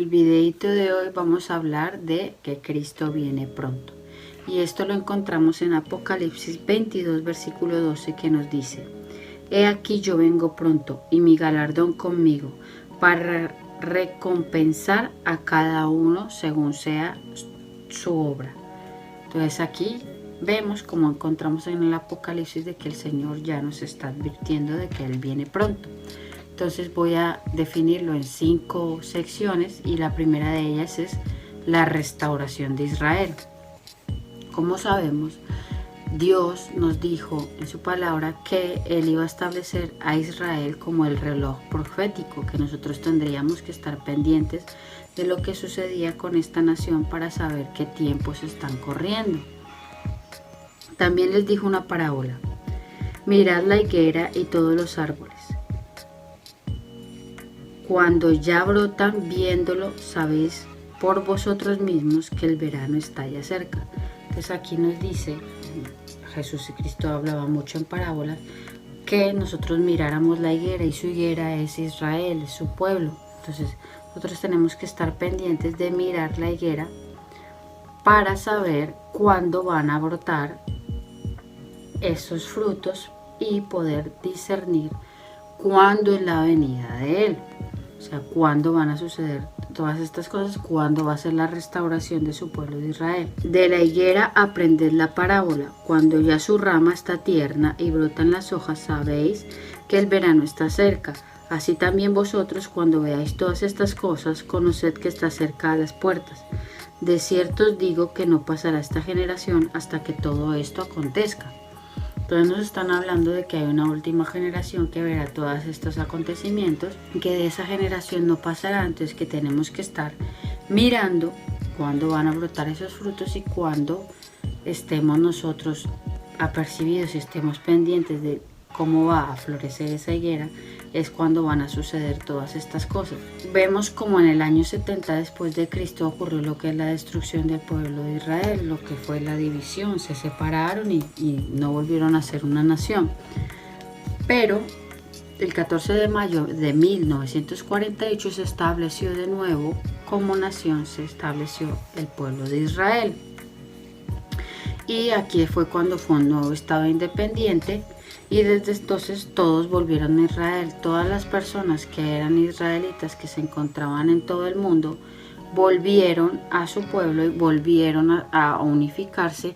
el videito de hoy vamos a hablar de que Cristo viene pronto. Y esto lo encontramos en Apocalipsis 22, versículo 12, que nos dice: He aquí yo vengo pronto, y mi galardón conmigo, para recompensar a cada uno según sea su obra. Entonces aquí vemos, como encontramos en el Apocalipsis, de que el Señor ya nos está advirtiendo de que Él viene pronto. Entonces voy a definirlo en 5 secciones, y la primera de ellas es la restauración de Israel. Como sabemos, Dios nos dijo en su palabra que Él iba a establecer a Israel como el reloj profético, que nosotros tendríamos que estar pendientes de lo que sucedía con esta nación para saber qué tiempos están corriendo. También les dijo una parábola: mirad la higuera y todos los árboles. Cuando ya brotan, viéndolo, sabéis por vosotros mismos que el verano está ya cerca. Entonces aquí nos dice, Jesús y Cristo hablaba mucho en parábolas, que nosotros miráramos la higuera, y su higuera es Israel, es su pueblo. Entonces nosotros tenemos que estar pendientes de mirar la higuera para saber cuándo van a brotar esos frutos y poder discernir cuándo es la venida de Él. O sea, cuándo van a suceder todas estas cosas, cuándo va a ser la restauración de su pueblo de Israel. De la higuera aprended la parábola: cuando ya su rama está tierna y brotan las hojas, sabéis que el verano está cerca. Así también vosotros, cuando veáis todas estas cosas, conoced que está cerca a las puertas. De cierto os digo que no pasará esta generación hasta que todo esto acontezca. Entonces nos están hablando de que hay una última generación que verá todos estos acontecimientos, que de esa generación no pasará. Entonces que tenemos que estar mirando cuándo van a brotar esos frutos, y cuándo estemos nosotros apercibidos y estemos pendientes de cómo va a florecer esa higuera, es cuando van a suceder todas estas cosas. Vemos como en el año 70 después de Cristo ocurrió lo que es la destrucción del pueblo de Israel, lo que fue la división. Se separaron y no volvieron a ser una nación. Pero el 14 de mayo de 1948 se estableció de nuevo como nación, se estableció el pueblo de Israel. Y aquí fue cuando fue un nuevo estado independiente, y desde entonces todos volvieron a Israel. Todas las personas que eran israelitas, que se encontraban en todo el mundo, volvieron a su pueblo y volvieron a unificarse,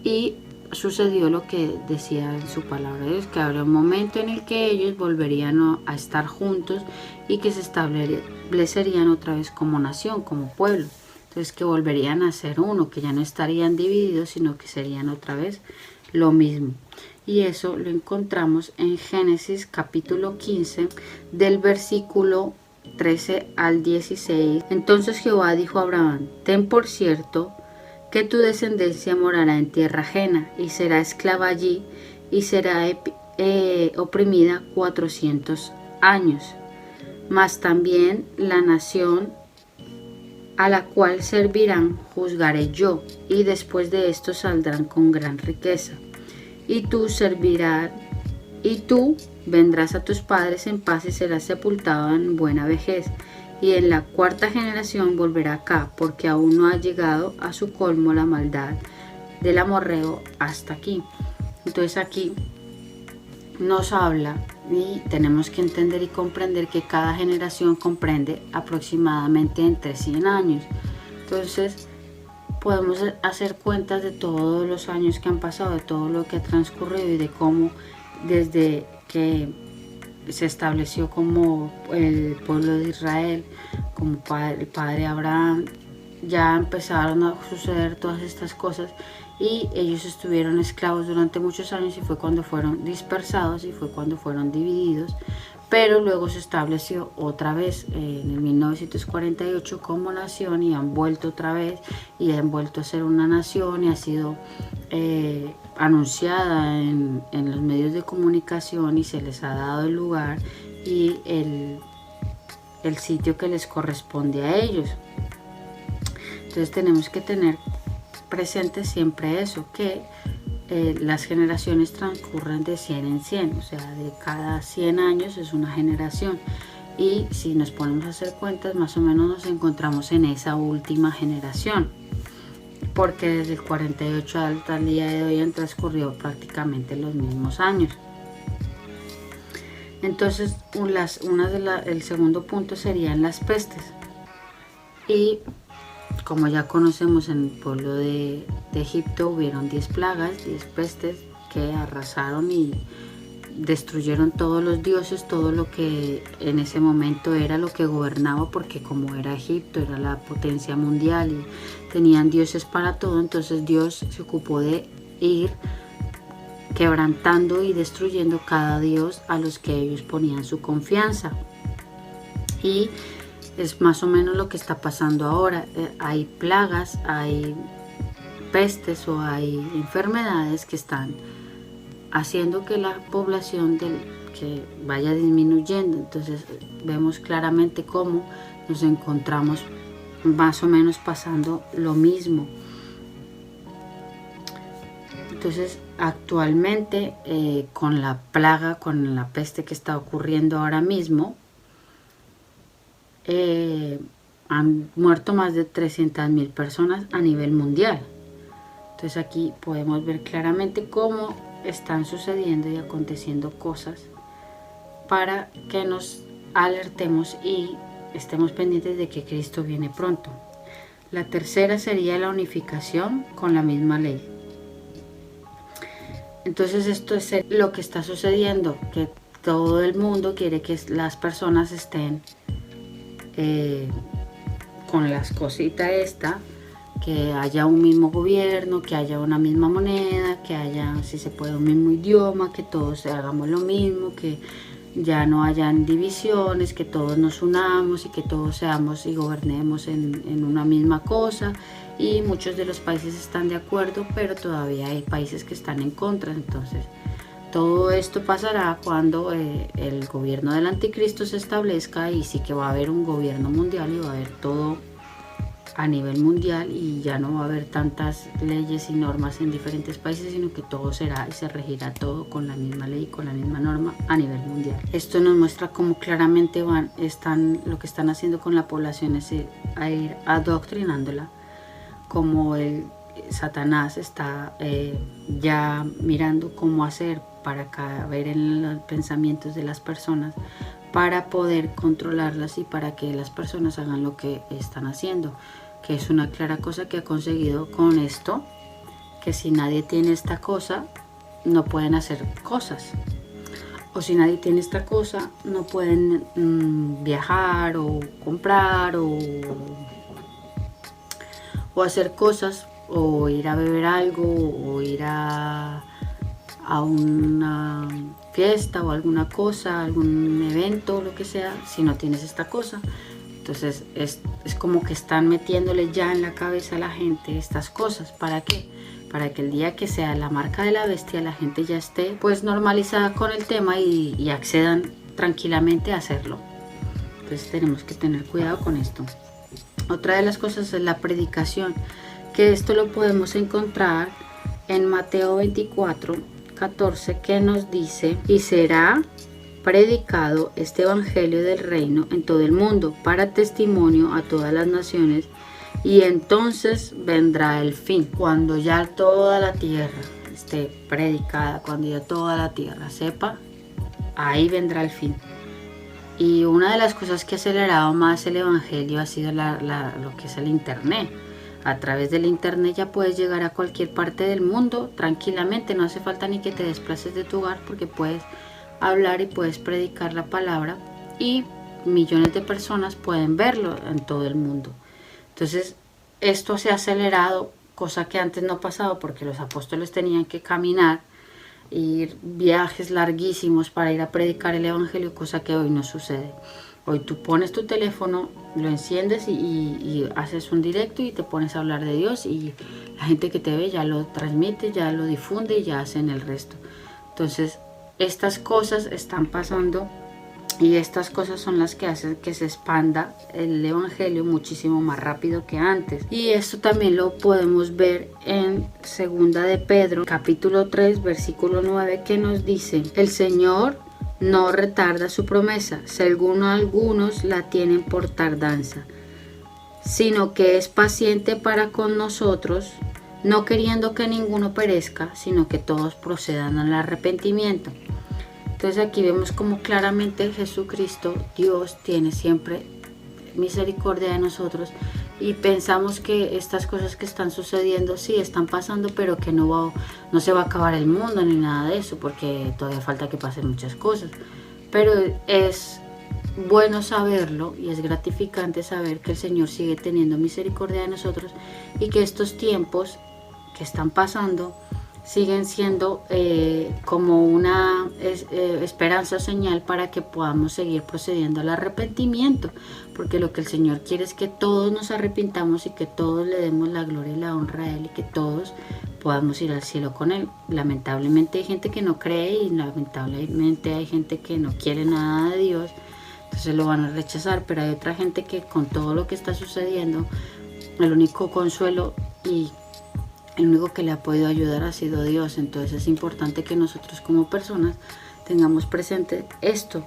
y sucedió lo que decía en su palabra Dios, que habría un momento en el que ellos volverían a estar juntos y que se establecerían otra vez como nación, como pueblo. Entonces que volverían a ser uno, que ya no estarían divididos, sino que serían otra vez lo mismo. Y eso lo encontramos en Génesis capítulo 15, del versículo 13 al 16. Entonces Jehová dijo a Abraham: ten por cierto que tu descendencia morará en tierra ajena, y será esclava allí, y será oprimida 400 años. Mas también la nación a la cual servirán juzgaré yo, y después de esto saldrán con gran riqueza. Y tú vendrás a tus padres en paz, y serás sepultado en buena vejez. Y en la 4ª generación volverá acá, porque aún no ha llegado a su colmo la maldad del amorreo hasta aquí. Entonces aquí nos habla, y tenemos que entender y comprender que cada generación comprende aproximadamente entre 100 años. Entonces podemos hacer cuentas de todos los años que han pasado, de todo lo que ha transcurrido, y de cómo desde que se estableció como el pueblo de Israel, como el padre Abraham, ya empezaron a suceder todas estas cosas, y ellos estuvieron esclavos durante muchos años, y fue cuando fueron dispersados y fue cuando fueron divididos. Pero luego se estableció otra vez en el 1948 como nación, y han vuelto otra vez, y han vuelto a ser una nación, y ha sido anunciada en los medios de comunicación, y se les ha dado el lugar y el sitio que les corresponde a ellos. Entonces tenemos que tener presente siempre eso, que las generaciones transcurren de 100 en 100, o sea, de cada 100 años es una generación. y si nos ponemos a hacer cuentas, más o menos nos encontramos en esa última generación, porque desde el 48 hasta el día de hoy han transcurrido prácticamente los mismos años. Entonces el segundo punto serían las pestes, y como ya conocemos, en el pueblo de Egipto hubieron 10 plagas, 10 pestes que arrasaron y destruyeron todos los dioses, todo lo que en ese momento era lo que gobernaba, porque como era Egipto, era la potencia mundial y tenían dioses para todo, entonces Dios se ocupó de ir quebrantando y destruyendo cada dios a los que ellos ponían su confianza. Y es más o menos lo que está pasando ahora. Hay plagas, hay pestes o hay enfermedades que están haciendo que la población que vaya disminuyendo. Entonces vemos claramente cómo nos encontramos más o menos pasando lo mismo. Entonces actualmente con la plaga, con la peste que está ocurriendo ahora mismo, han muerto más de 300.000 personas a nivel mundial. Entonces aquí podemos ver claramente cómo están sucediendo y aconteciendo cosas para que nos alertemos y estemos pendientes de que Cristo viene pronto. La tercera sería la unificación con la misma ley. Entonces esto es lo que está sucediendo, que todo el mundo quiere que las personas estén con las cositas que haya un mismo gobierno, que haya una misma moneda, que haya, si se puede, un mismo idioma, que todos hagamos lo mismo, que ya no hayan divisiones, que todos nos unamos y que todos seamos y gobernemos en una misma cosa. Y muchos de los países están de acuerdo, pero todavía hay países que están en contra. Entonces todo esto pasará cuando el gobierno del anticristo se establezca, y sí que va a haber un gobierno mundial y va a haber todo a nivel mundial, y ya no va a haber tantas leyes y normas en diferentes países, sino que todo será y se regirá todo con la misma ley, con la misma norma a nivel mundial. Esto nos muestra cómo claramente lo que están haciendo con la población es ir adoctrinándola, como Satanás está ya mirando cómo hacer para caber en los pensamientos de las personas, para poder controlarlas y para que las personas hagan lo que están haciendo, que es una clara cosa que ha conseguido con esto, que si nadie tiene esta cosa no pueden hacer cosas, o si nadie tiene esta cosa no pueden viajar o comprar o hacer cosas, o ir a beber algo, o ir a una fiesta o alguna cosa, algún evento, lo que sea, si no tienes esta cosa. Entonces es como que están metiéndole ya en la cabeza a la gente estas cosas. ¿Para qué? Para que el día que sea la marca de la bestia, la gente ya esté pues normalizada con el tema y accedan tranquilamente a hacerlo. Entonces tenemos que tener cuidado con esto. Otra de las cosas es la predicación, que esto lo podemos encontrar en Mateo 24:14, que nos dice: y será predicado este evangelio del reino en todo el mundo para testimonio a todas las naciones, y entonces vendrá el fin. Cuando ya toda la tierra esté predicada, cuando ya toda la tierra sepa, ahí vendrá el fin. Y una de las cosas que ha acelerado más el evangelio ha sido lo que es el internet. A través del internet ya puedes llegar a cualquier parte del mundo tranquilamente, no hace falta ni que te desplaces de tu hogar, porque puedes hablar y puedes predicar la palabra, y millones de personas pueden verlo en todo el mundo. Entonces esto se ha acelerado, cosa que antes no pasaba, porque los apóstoles tenían que caminar, ir viajes larguísimos para ir a predicar el evangelio, cosa que hoy no sucede. Hoy tú pones tu teléfono, lo enciendes y haces un directo y te pones a hablar de Dios, y la gente que te ve ya lo transmite, ya lo difunde y ya hacen el resto. Entonces estas cosas están pasando, y estas cosas son las que hacen que se expanda el evangelio muchísimo más rápido que antes. Y esto también lo podemos ver en Segunda de Pedro, capítulo 3, versículo 9, que nos dice: el Señor no retarda su promesa, según algunos la tienen por tardanza, sino que es paciente para con nosotros, no queriendo que ninguno perezca, sino que todos procedan al arrepentimiento. Entonces aquí vemos como claramente Jesucristo, Dios, tiene siempre misericordia de nosotros, y pensamos que estas cosas que están sucediendo sí están pasando, pero que no se va a acabar el mundo ni nada de eso, porque todavía falta que pasen muchas cosas. Pero es bueno saberlo y es gratificante saber que el Señor sigue teniendo misericordia de nosotros y que estos tiempos que están pasando siguen siendo como una esperanza o señal para que podamos seguir procediendo al arrepentimiento, porque lo que el Señor quiere es que todos nos arrepintamos y que todos le demos la gloria y la honra a Él y que todos podamos ir al cielo con Él. Lamentablemente hay gente que no cree y lamentablemente hay gente que no quiere nada de Dios, entonces lo van a rechazar, pero hay otra gente que con todo lo que está sucediendo, el único consuelo y el único que le ha podido ayudar ha sido Dios. Entonces es importante que nosotros como personas tengamos presente esto,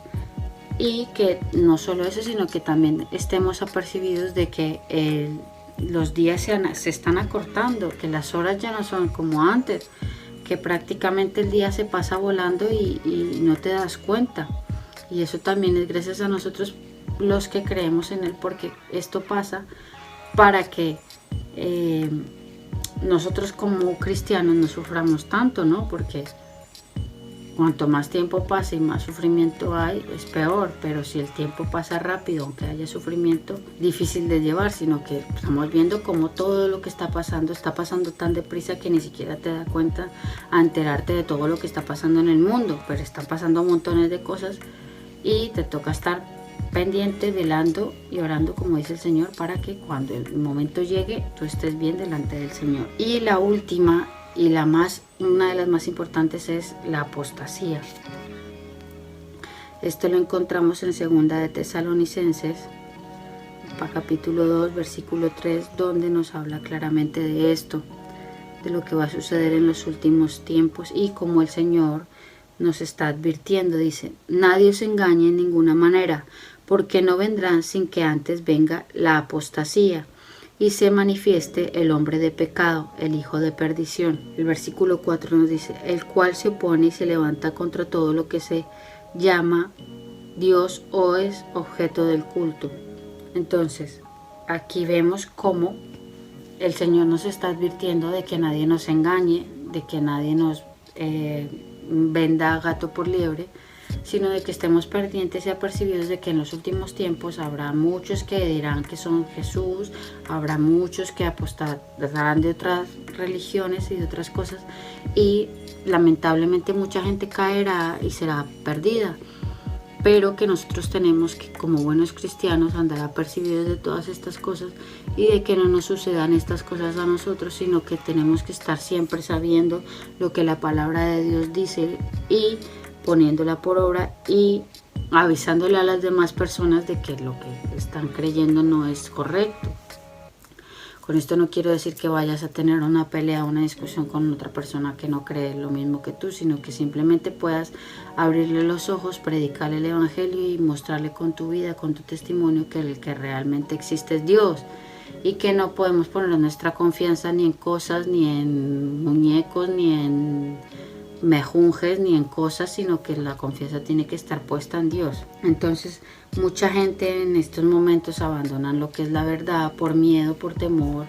y que no solo eso, sino que también estemos apercibidos de que los días se están acortando, que las horas ya no son como antes, que prácticamente el día se pasa volando y no te das cuenta. Y eso también es gracias a nosotros los que creemos en Él, porque esto pasa para que nosotros como cristianos no suframos tanto, ¿no? Porque cuanto más tiempo pasa y más sufrimiento hay, es peor. Pero si el tiempo pasa rápido, aunque haya sufrimiento, difícil de llevar, sino que estamos viendo como todo lo que está pasando tan deprisa que ni siquiera te das cuenta a enterarte de todo lo que está pasando en el mundo. Pero están pasando montones de cosas y te toca estar pendiente, velando y orando, como dice el Señor, para que cuando el momento llegue tú estés bien delante del Señor. Y la última y una de las más importantes es la apostasía. Esto lo encontramos en 2 de Tesalonicenses, capítulo 2, versículo 3, donde nos habla claramente de esto, de lo que va a suceder en los últimos tiempos y como el Señor nos está advirtiendo. Dice: nadie os engañe en ninguna manera, porque no vendrán sin que antes venga la apostasía y se manifieste el hombre de pecado, el hijo de perdición. El versículo 4 nos dice: el cual se opone y se levanta contra todo lo que se llama Dios o es objeto del culto. Entonces, aquí vemos cómo el Señor nos está advirtiendo de que nadie nos engañe, de que nadie nos venda gato por liebre, sino de que estemos pendientes y apercibidos de que en los últimos tiempos habrá muchos que dirán que son Jesús, habrá muchos que apostarán de otras religiones y de otras cosas, y lamentablemente mucha gente caerá y será perdida, pero que nosotros tenemos que, como buenos cristianos, andar apercibidos de todas estas cosas y de que no nos sucedan estas cosas a nosotros, sino que tenemos que estar siempre sabiendo lo que la palabra de Dios dice y poniéndola por obra y avisándole a las demás personas de que lo que están creyendo no es correcto. Con esto no quiero decir que vayas a tener una pelea o una discusión con otra persona que no cree lo mismo que tú, sino que simplemente puedas abrirle los ojos, predicarle el evangelio y mostrarle con tu vida, con tu testimonio, que el que realmente existe es Dios y que no podemos poner nuestra confianza ni en cosas, ni en muñecos, ni en mejunjes, ni en cosas, sino que la confianza tiene que estar puesta en Dios. Entonces mucha gente en estos momentos abandonan lo que es la verdad por miedo, por temor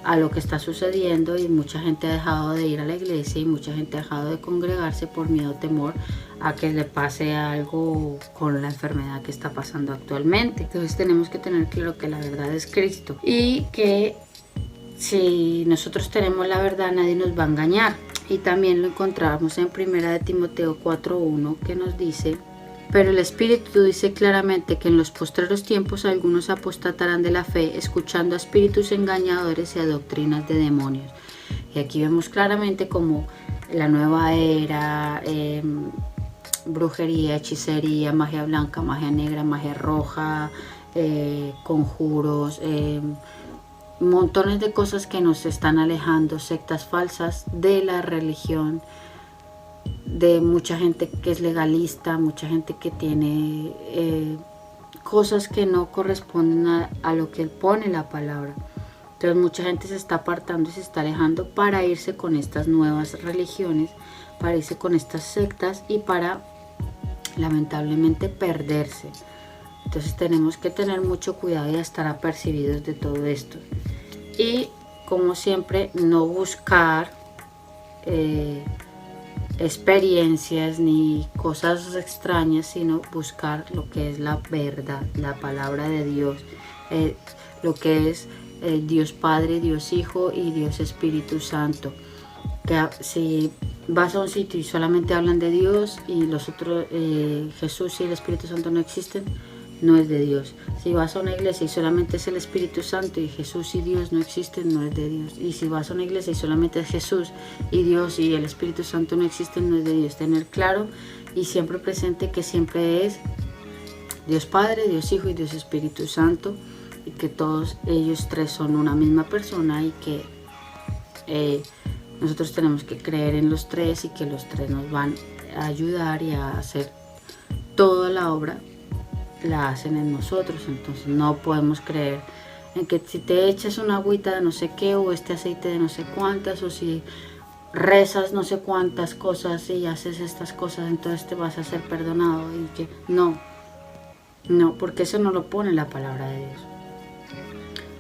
a lo que está sucediendo, y mucha gente ha dejado de ir a la iglesia y mucha gente ha dejado de congregarse por miedo, temor a que le pase algo con la enfermedad que está pasando actualmente. Entonces tenemos que tener claro que la verdad es Cristo y que si nosotros tenemos la verdad nadie nos va a engañar. Y también lo encontramos en 1 de Timoteo 4:1, que nos dice: pero el Espíritu dice claramente que en los postreros tiempos algunos apostatarán de la fe, escuchando a espíritus engañadores y a doctrinas de demonios. Y aquí vemos claramente como la nueva era, brujería, hechicería, magia blanca, magia negra, magia roja, conjuros, montones de cosas que nos están alejando, sectas falsas de la religión de mucha gente que es legalista, mucha gente que tiene cosas que no corresponden a lo que pone la palabra. Entonces mucha gente se está apartando y se está alejando para irse con estas nuevas religiones, para irse con estas sectas y para lamentablemente perderse. Entonces tenemos que tener mucho cuidado y estar apercibidos de todo esto. Y como siempre, no buscar experiencias ni cosas extrañas, sino buscar lo que es la verdad, la palabra de Dios, lo que es Dios Padre, Dios Hijo y Dios Espíritu Santo. Que si vas a un sitio y solamente hablan de Dios y los otros, Jesús y el Espíritu Santo no existen, no es de Dios. Si vas a una iglesia y solamente es el Espíritu Santo y Jesús y Dios no existen, no es de Dios. Y si vas a una iglesia y solamente es Jesús y Dios y el Espíritu Santo no existen, no es de Dios. Tener claro y siempre presente que siempre es Dios Padre, Dios Hijo y Dios Espíritu Santo, y que todos ellos tres son una misma persona y que nosotros tenemos que creer en los tres y que los tres nos van a ayudar y a hacer toda la obra, la hacen en nosotros. Entonces no podemos creer en que si te echas una agüita de no sé qué o este aceite de no sé cuántas, o si rezas no sé cuántas cosas y haces estas cosas, entonces te vas a ser perdonado. Y que no, porque eso no lo pone la palabra de Dios.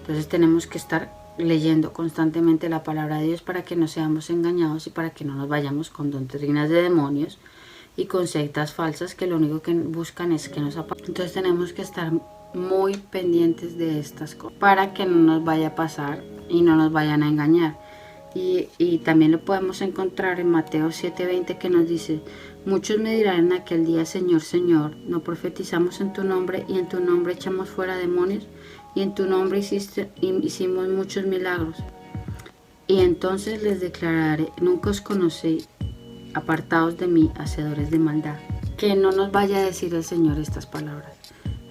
Entonces tenemos que estar leyendo constantemente la palabra de Dios para que no seamos engañados y para que no nos vayamos con doctrinas de demonios y con sectas falsas que lo único que buscan es que nos aparten. Entonces tenemos que estar muy pendientes de estas cosas para que no nos vaya a pasar y no nos vayan a engañar. Y también lo podemos encontrar en Mateo 7:20, que nos dice: muchos me dirán en aquel día, Señor, Señor, ¿no profetizamos en tu nombre y en tu nombre echamos fuera demonios y en tu nombre hicimos muchos milagros? Y entonces les declararé: nunca os conocí, apartados de mí, hacedores de maldad. Que no nos vaya a decir el Señor estas palabras.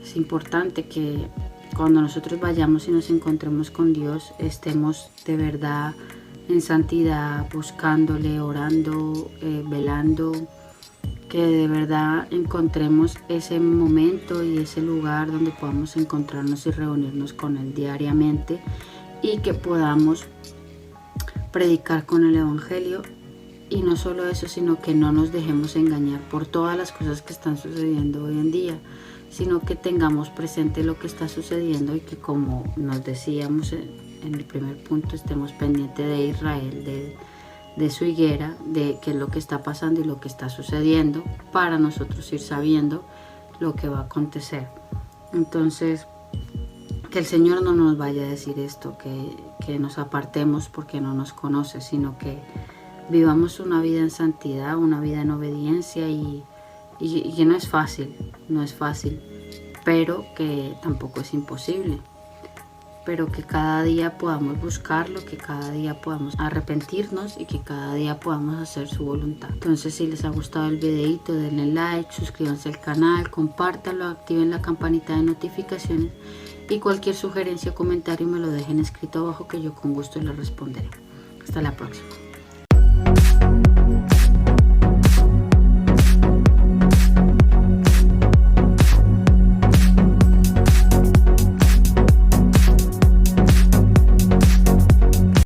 Es importante que cuando nosotros vayamos y nos encontremos con Dios, estemos de verdad en santidad, buscándole, orando, velando, que de verdad encontremos ese momento y ese lugar donde podamos encontrarnos y reunirnos con Él diariamente, y que podamos predicar con el Evangelio. Y no solo eso, sino que no nos dejemos engañar por todas las cosas que están sucediendo hoy en día, sino que tengamos presente lo que está sucediendo y que, como nos decíamos en el primer punto, estemos pendientes de Israel, de su higuera, de qué es lo que está pasando y lo que está sucediendo, para nosotros ir sabiendo lo que va a acontecer. Entonces, que el Señor no nos vaya a decir esto, que nos apartemos porque no nos conoce, sino que vivamos una vida en santidad, una vida en obediencia, y que no es fácil, pero que tampoco es imposible. Pero que cada día podamos buscarlo, que cada día podamos arrepentirnos y que cada día podamos hacer su voluntad. Entonces, si les ha gustado el videito, denle like, suscríbanse al canal, compártanlo, activen la campanita de notificaciones, y cualquier sugerencia o comentario me lo dejen escrito abajo, que yo con gusto les responderé. Hasta la próxima.